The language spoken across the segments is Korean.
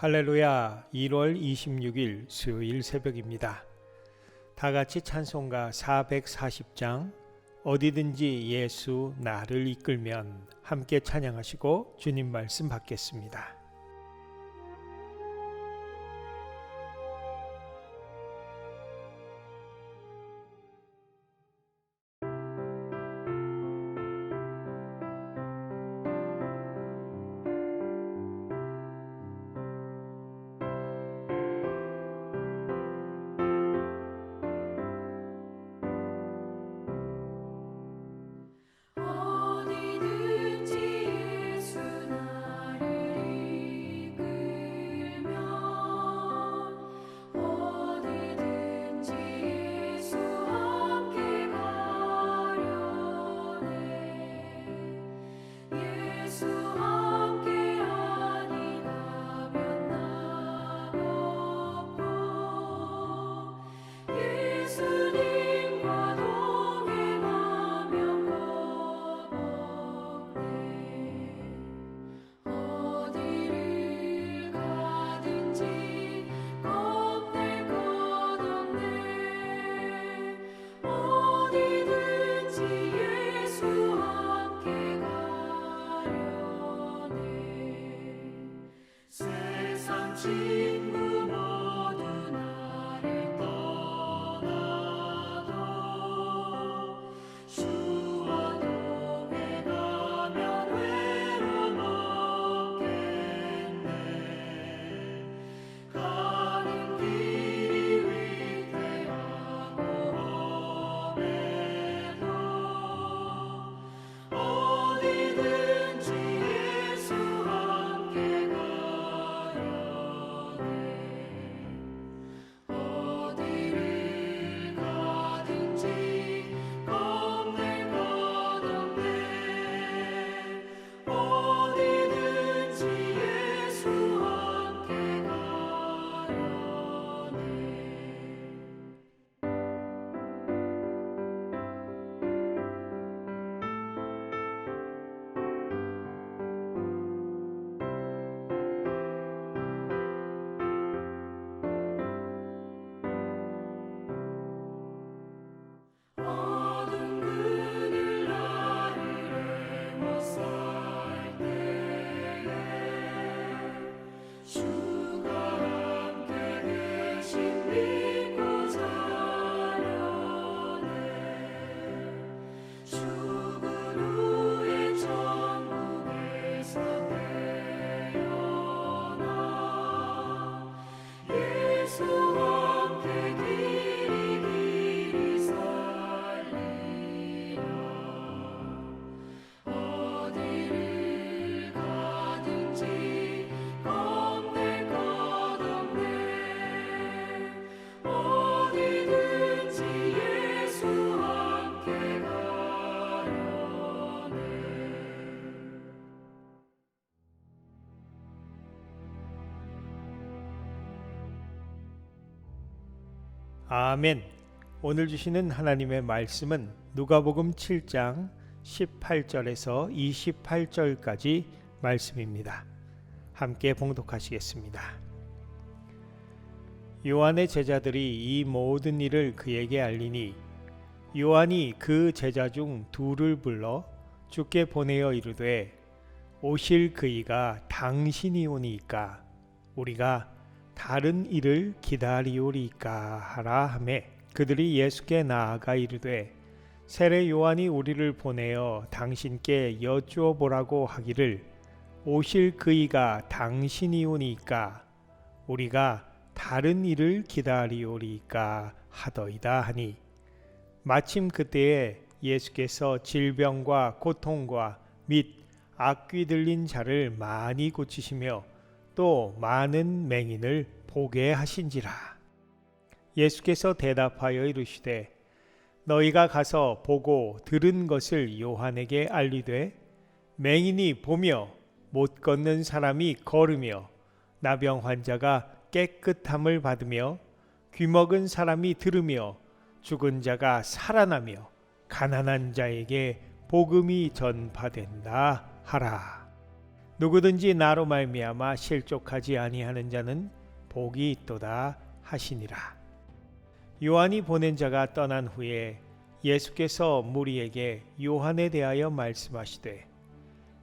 할렐루야. 1월 26일 수요일 새벽입니다. 다같이 찬송가 440장 어디든지 예수 나를 이끌면 함께 찬양하시고 주님 말씀 받겠습니다. 아멘. 오늘 주시는 하나님의 말씀은 누가복음 7장 18절에서 28절까지 말씀입니다. 함께 봉독하시겠습니다. 요한의 제자들이 이 모든 일을 그에게 알리니 요한이 그 제자 중 둘을 불러 주께 보내어 이르되 오실 그이가 당신이 오니까 우리가 다른 일을 기다리오리까 하라 하매 그들이 예수께 나아가 이르되 세례 요한이 우리를 보내어 당신께 여쭈어 보라고 하기를 오실 그이가 당신이 오니까 우리가 다른 일을 기다리오리까 하더이다 하니 마침 그때에 예수께서 질병과 고통과 및 악귀 들린 자를 많이 고치시며 또 많은 맹인을 보게 하신지라. 예수께서 대답하여 이르시되 너희가 가서 보고 들은 것을 요한에게 알리되 맹인이 보며 못 걷는 사람이 걸으며 나병 환자가 깨끗함을 받으며 귀먹은 사람이 들으며 죽은 자가 살아나며 가난한 자에게 복음이 전파된다 하라. 누구든지 나로 말미암아 실족하지 아니하는 자는 복이 있도다 하시니라. 요한이 보낸 자가 떠난 후에 예수께서 무리에게 요한에 대하여 말씀하시되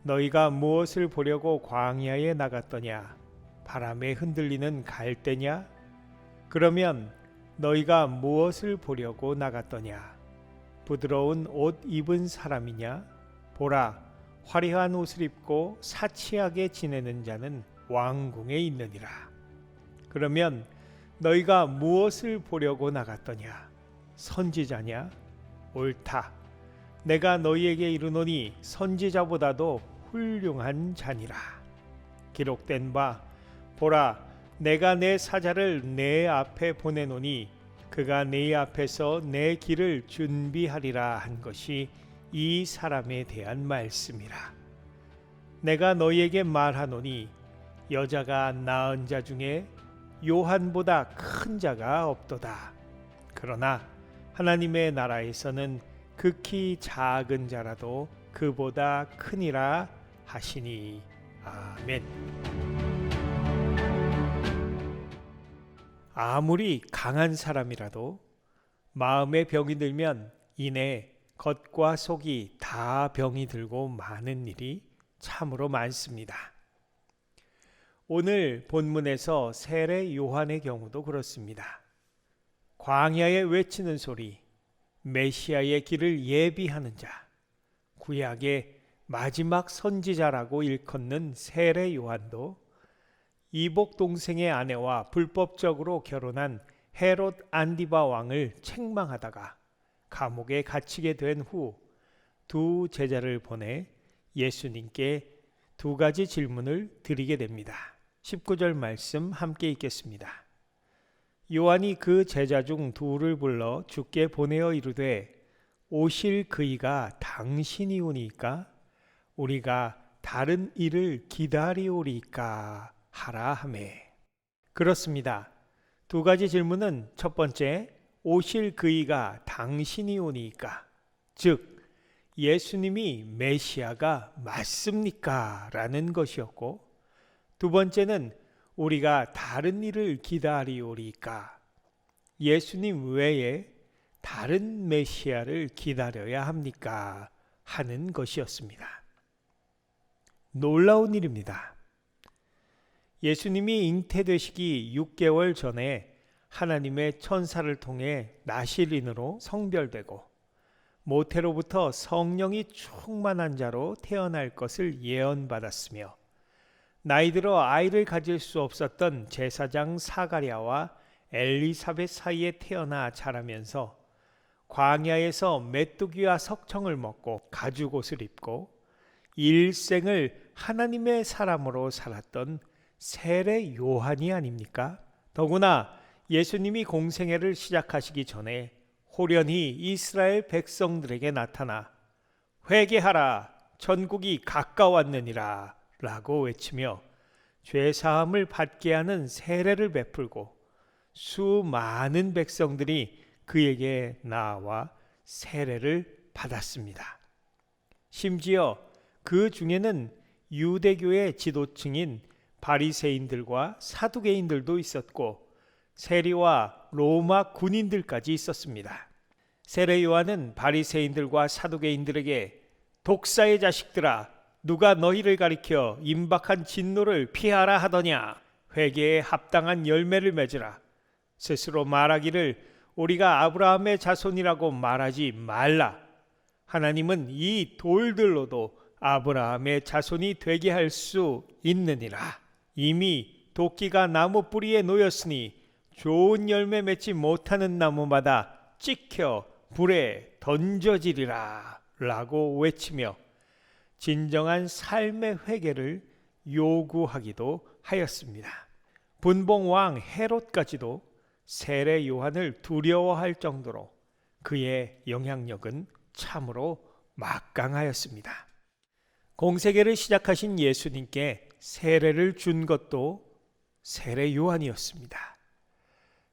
너희가 무엇을 보려고 광야에 나갔더냐? 바람에 흔들리는 갈대냐? 그러면 너희가 무엇을 보려고 나갔더냐? 부드러운 옷 입은 사람이냐? 보라, 화려한 옷을 입고 사치하게 지내는 자는 왕궁에 있느니라. 그러면 너희가 무엇을 보려고 나갔더냐? 선지자냐? 옳다. 내가 너희에게 이르노니 선지자보다도 훌륭한 자니라. 기록된 바 보라, 내가 내 사자를 내 앞에 보내노니 그가 네 앞에서 내 길을 준비하리라 한 것이 이 사람에 대한 말씀이라. 내가 너희에게 말하노니 여자가 낳은 자 중에 요한보다 큰 자가 없도다. 그러나 하나님의 나라에서는 극히 작은 자라도 그보다 크니라 하시니. 아멘. 아무리 강한 사람이라도 마음에 병이 들면 이내 겉과 속이 다 병이 들고 많은 일이 참으로 많습니다. 오늘 본문에서 세례 요한의 경우도 그렇습니다. 광야에 외치는 소리, 메시아의 길을 예비하는 자, 구약의 마지막 선지자라고 일컫는 세례 요한도 이복 동생의 아내와 불법적으로 결혼한 헤롯 안디바 왕을 책망하다가 감옥에 갇히게 된 후 두 제자를 보내 예수님께 두 가지 질문을 드리게 됩니다. 19절 말씀 함께 읽겠습니다. 요한이 그 제자 중 둘을 불러 주께 보내어 이르되 오실 그이가 당신이오니까 우리가 다른 이를 기다리오리까 하라 하매. 그렇습니다. 두 가지 질문은 첫 번째, 오실 그이가 당신이오니까, 즉 예수님이 메시아가 맞습니까? 라는 것이었고, 두 번째는 우리가 다른 이를 기다리오리까, 예수님 외에 다른 메시아를 기다려야 합니까? 하는 것이었습니다. 놀라운 일입니다. 예수님이 잉태되시기 6개월 전에 하나님의 천사를 통해 나실인으로 성별되고 모태로부터 성령이 충만한 자로 태어날 것을 예언받았으며 나이 들어 아이를 가질 수 없었던 제사장 사가랴와 엘리사벳 사이에 태어나 자라면서 광야에서 메뚜기와 석청을 먹고 가죽옷을 입고 일생을 하나님의 사람으로 살았던 세례 요한이 아닙니까? 더구나 예수님이 공생애를 시작하시기 전에 호련히 이스라엘 백성들에게 나타나 회개하라, 천국이 가까웠느니라 라고 외치며 죄사함을 받게 하는 세례를 베풀고 수많은 백성들이 그에게 나와 세례를 받았습니다. 심지어 그 중에는 유대교의 지도층인 바리새인들과 사두개인들도 있었고 세리와 로마 군인들까지 있었습니다. 세례 요한은 바리새인들과 사두개인들에게 독사의 자식들아, 누가 너희를 가리켜 임박한 진노를 피하라 하더냐? 회개에 합당한 열매를 맺으라. 스스로 말하기를 우리가 아브라함의 자손이라고 말하지 말라. 하나님은 이 돌들로도 아브라함의 자손이 되게 할 수 있느니라. 이미 도끼가 나무 뿌리에 놓였으니 좋은 열매 맺지 못하는 나무마다 찍혀 불에 던져지리라 라고 외치며 진정한 삶의 회개를 요구하기도 하였습니다. 분봉왕 헤롯까지도 세례 요한을 두려워할 정도로 그의 영향력은 참으로 막강하였습니다. 공세계를 시작하신 예수님께 세례를 준 것도 세례 요한이었습니다.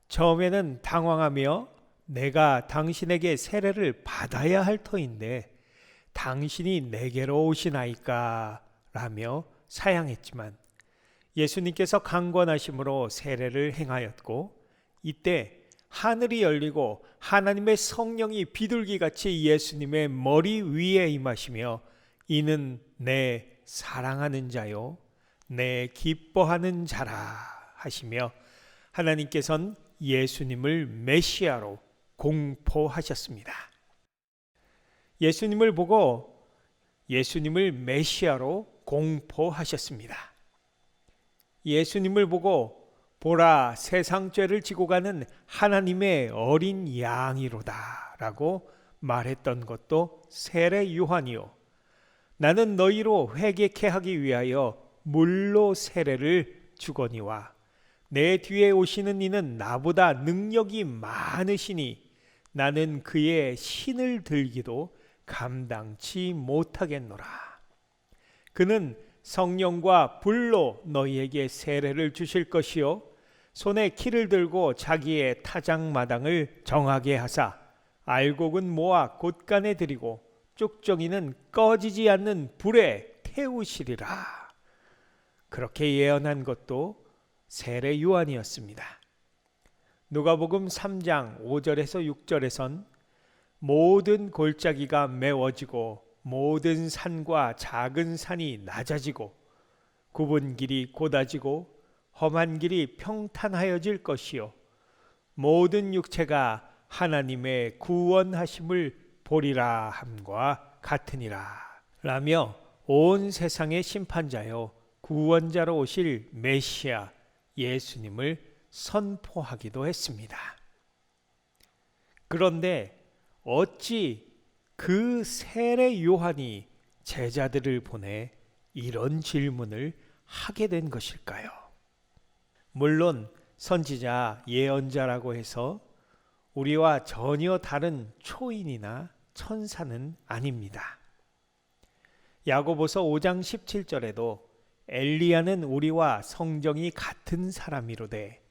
처음에는 당황하며 내가 당신에게 세례를 받아야 할 터인데 당신이 내게로 오시나이까 라며 사양했지만 예수님께서 강권하심으로 세례를 행하였고 이때 하늘이 열리고 하나님의 성령이 비둘기같이 예수님의 머리 위에 임하시며 이는 내 사랑하는 자요 내 기뻐하는 자라 하시며 하나님께서는 예수님을 메시아로 공포하셨습니다. 예수님을 보고 예수님을 메시아로 공포하셨습니다. 예수님을 보고 보라 세상 죄를 지고 가는 하나님의 어린 양이로다 라고 말했던 것도 세례 요한이요 나는 너희로 회개케 하기 위하여 물로 세례를 주거니와 내 뒤에 오시는 이는 나보다 능력이 많으시니 나는 그의 신을 들기도 감당치 못하겠노라. 그는 성령과 불로 너희에게 세례를 주실 것이요 손에 키를 들고 자기의 타작마당을 정하게 하사 알곡은 모아 곳간에 들이고 쭉정이는 꺼지지 않는 불에 태우시리라. 그렇게 예언한 것도 세례 요한이었습니다. 누가복음 3장 5절에서 6절에선 모든 골짜기가 메워지고 모든 산과 작은 산이 낮아지고 굽은 길이 곧아지고 험한 길이 평탄하여질 것이요 모든 육체가 하나님의 구원하심을 보리라 함과 같으니라 라며 온 세상의 심판자요 구원자로 오실 메시아 예수님을 선포하기도 했습니다. 그런데 어찌 그 세례 요한이 제자들을 보내 이런 질문을 하게 된 것일까요? 물론 선지자 예언자라고 해서 우리와 전혀 다른 초인이나 천사는 아닙니다. 야고보서 5장 17절에도 엘리야는 우리와 성정이 같은 사람이로되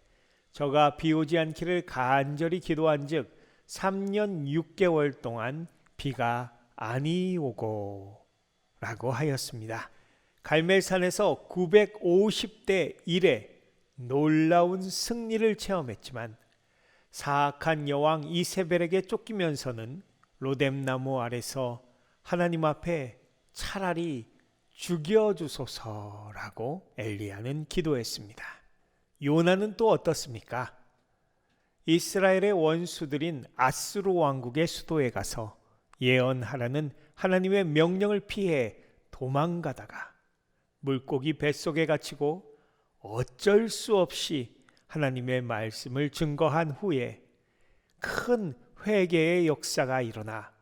저가 비오지 않기를 간절히 기도한즉 3년 6개월 동안 비가 아니 오고 라고 하였습니다. 갈멜산에서 950대 1의 놀라운 승리를 체험했지만 사악한 여왕 이세벨에게 쫓기면서는 로뎀나무 아래서 하나님 앞에 차라리 죽여주소서라고 엘리야는 기도했습니다. 요나는 또 어떻습니까? 이스라엘의 원수들인 아수르 왕국의 수도에 가서 예언하라는 하나님의 명령을 피해 도망가다가 물고기 뱃속에 갇히고 어쩔 수 없이 하나님의 말씀을 증거한 후에 큰 회개의 역사가 일어나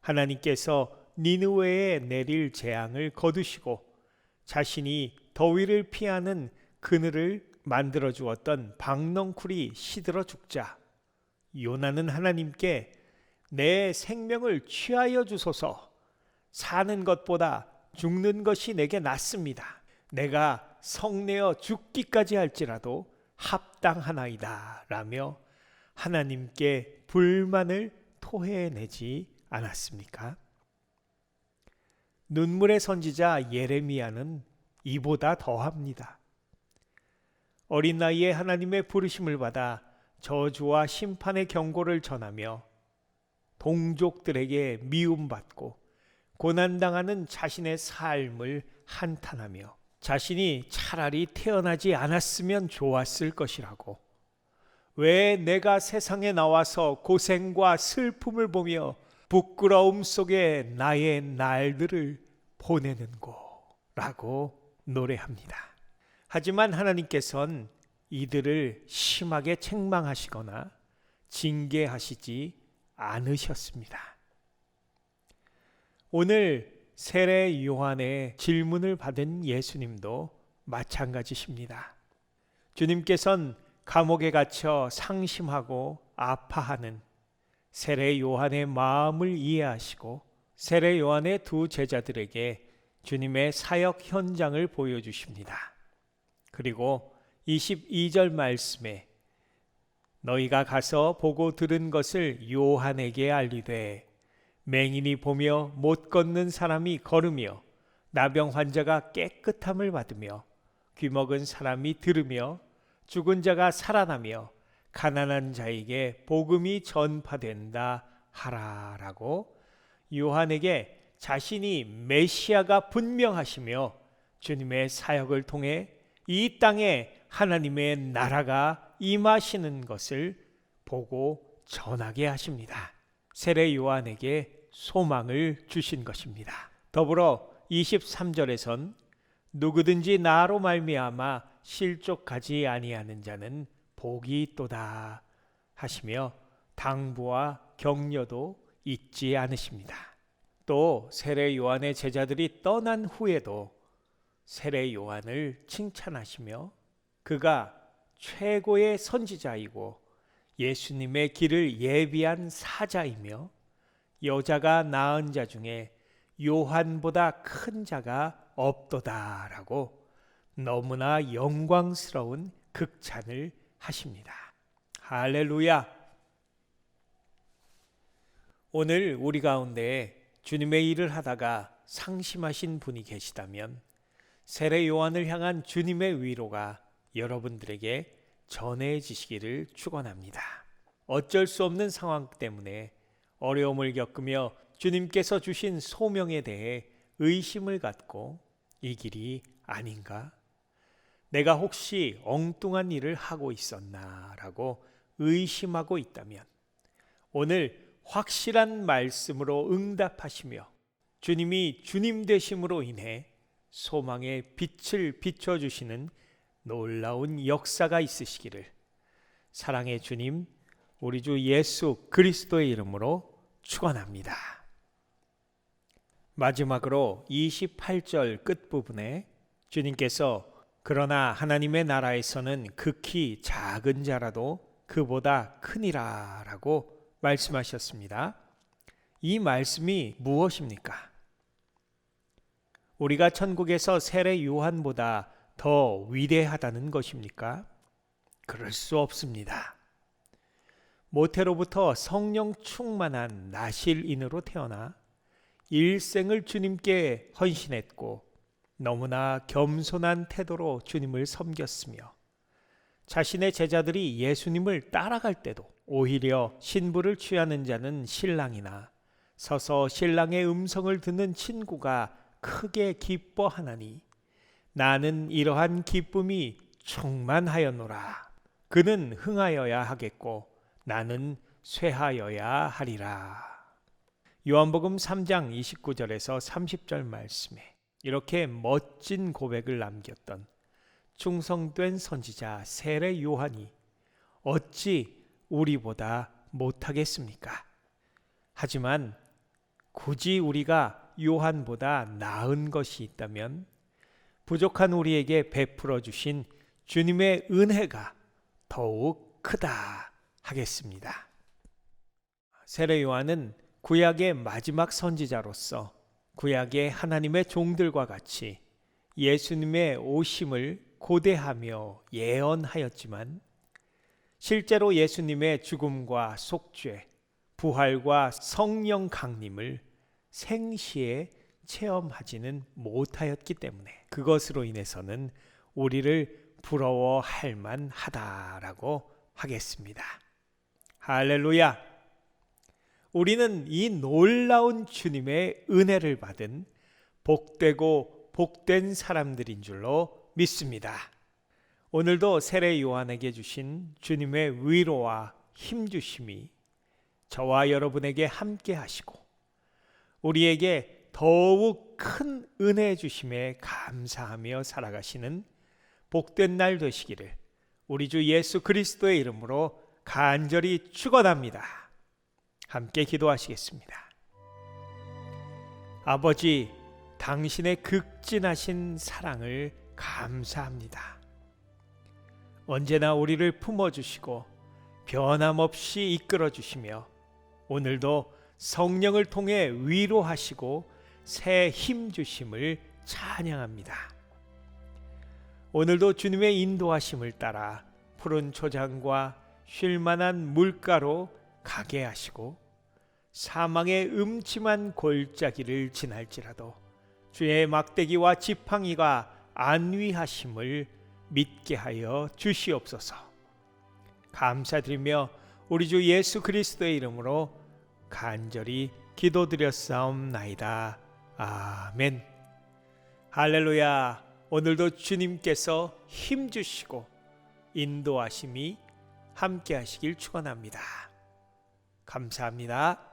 하나님께서 니느웨에 내릴 재앙을 거두시고 자신이 더위를 피하는 그늘을 만들어 주었던 박넝쿨이 시들어 죽자 요나는 하나님께 내 생명을 취하여 주소서 사는 것보다 죽는 것이 내게 낫습니다. 내가 성내어 죽기까지 할지라도 합당하나이다 라며 하나님께 불만을 토해내지 않았습니까? 눈물의 선지자 예레미야는 이보다 더합니다. 어린 나이에 하나님의 부르심을 받아 저주와 심판의 경고를 전하며 동족들에게 미움받고 고난당하는 자신의 삶을 한탄하며 자신이 차라리 태어나지 않았으면 좋았을 것이라고 왜 내가 세상에 나와서 고생과 슬픔을 보며 부끄러움 속에 나의 날들을 보내는고 라고 노래합니다. 하지만 하나님께서는 이들을 심하게 책망하시거나 징계하시지 않으셨습니다. 오늘 세례 요한의 질문을 받은 예수님도 마찬가지십니다. 주님께서는 감옥에 갇혀 상심하고 아파하는 세례 요한의 마음을 이해하시고 세례 요한의 두 제자들에게 주님의 사역 현장을 보여주십니다. 그리고 22절 말씀에 너희가 가서 보고 들은 것을 요한에게 알리되 맹인이 보며 못 걷는 사람이 걸으며 나병 환자가 깨끗함을 받으며 귀먹은 사람이 들으며 죽은 자가 살아나며 가난한 자에게 복음이 전파된다 하라라고 요한에게 자신이 메시아가 분명하시며 주님의 사역을 통해 이 땅에 하나님의 나라가 임하시는 것을 보고 전하게 하십니다. 세례 요한에게 소망을 주신 것입니다. 더불어 23절에선 누구든지 나로 말미암아 실족하지 아니하는 자는 복이 있도다 하시며 당부와 격려도 잊지 않으십니다. 또 세례 요한의 제자들이 떠난 후에도 세례 요한을 칭찬하시며 그가 최고의 선지자이고 예수님의 길을 예비한 사자이며 여자가 낳은 자 중에 요한보다 큰 자가 없도다라고 너무나 영광스러운 극찬을 하십니다. 할렐루야! 오늘 우리 가운데 주님의 일을 하다가 상심하신 분이 계시다면 세례 요한을 향한 주님의 위로가 여러분들에게 전해지시기를 축원합니다. 어쩔 수 없는 상황 때문에 어려움을 겪으며 주님께서 주신 소명에 대해 의심을 갖고 이 길이 아닌가? 내가 혹시 엉뚱한 일을 하고 있었나? 라고 의심하고 있다면 오늘 확실한 말씀으로 응답하시며 주님이 주님 되심으로 인해 소망의 빛을 비춰주시는 놀라운 역사가 있으시기를 사랑의 주님 우리 주 예수 그리스도의 이름으로 축원합니다. 마지막으로 28절 끝부분에 주님께서 그러나 하나님의 나라에서는 극히 작은 자라도 그보다 크니라 라고 말씀하셨습니다. 이 말씀이 무엇입니까? 우리가 천국에서 세례 요한보다 더 위대하다는 것입니까? 그럴 수 없습니다. 모태로부터 성령 충만한 나실인으로 태어나 일생을 주님께 헌신했고 너무나 겸손한 태도로 주님을 섬겼으며 자신의 제자들이 예수님을 따라갈 때도 오히려 신부를 취하는 자는 신랑이나 서서 신랑의 음성을 듣는 친구가 크게 기뻐하나니 나는 이러한 기쁨이 충만하였노라. 그는 흥하여야 하겠고 나는 쇠하여야 하리라. 요한복음 3장 29절에서 30절 말씀에 이렇게 멋진 고백을 남겼던 충성된 선지자 세례 요한이 어찌 우리보다 못하겠습니까? 하지만 굳이 우리가 요한보다 나은 것이 있다면 부족한 우리에게 베풀어 주신 주님의 은혜가 더욱 크다 하겠습니다. 세례 요한은 구약의 마지막 선지자로서 구약의 하나님의 종들과 같이 예수님의 오심을 고대하며 예언하였지만 실제로 예수님의 죽음과 속죄, 부활과 성령 강림을 생시에 체험하지는 못하였기 때문에 그것으로 인해서는 우리를 부러워할 만하다라고 하겠습니다. 할렐루야! 우리는 이 놀라운 주님의 은혜를 받은 복되고 복된 사람들인 줄로 믿습니다. 오늘도 세례 요한에게 주신 주님의 위로와 힘주심이 저와 여러분에게 함께 하시고 우리에게 더욱 큰 은혜 주심에 감사하며 살아가시는 복된 날 되시기를 우리 주 예수 그리스도의 이름으로 간절히 축원합니다. 함께 기도하시겠습니다. 아버지, 당신의 극진하신 사랑을 감사합니다. 언제나 우리를 품어주시고 변함없이 이끌어주시며 오늘도 성령을 통해 위로하시고 새 힘 주심을 찬양합니다. 오늘도 주님의 인도하심을 따라 푸른 초장과 쉴만한 물가로 가게 하시고 사망의 음침한 골짜기를 지날지라도 주의 막대기와 지팡이가 안위하심을 믿게 하여 주시옵소서. 감사드리며 우리 주 예수 그리스도의 이름으로 간절히 기도드렸사옵나이다. 아멘. 할렐루야. 오늘도 주님께서 힘주시고 인도하심이 함께 하시길 축원합니다. 감사합니다.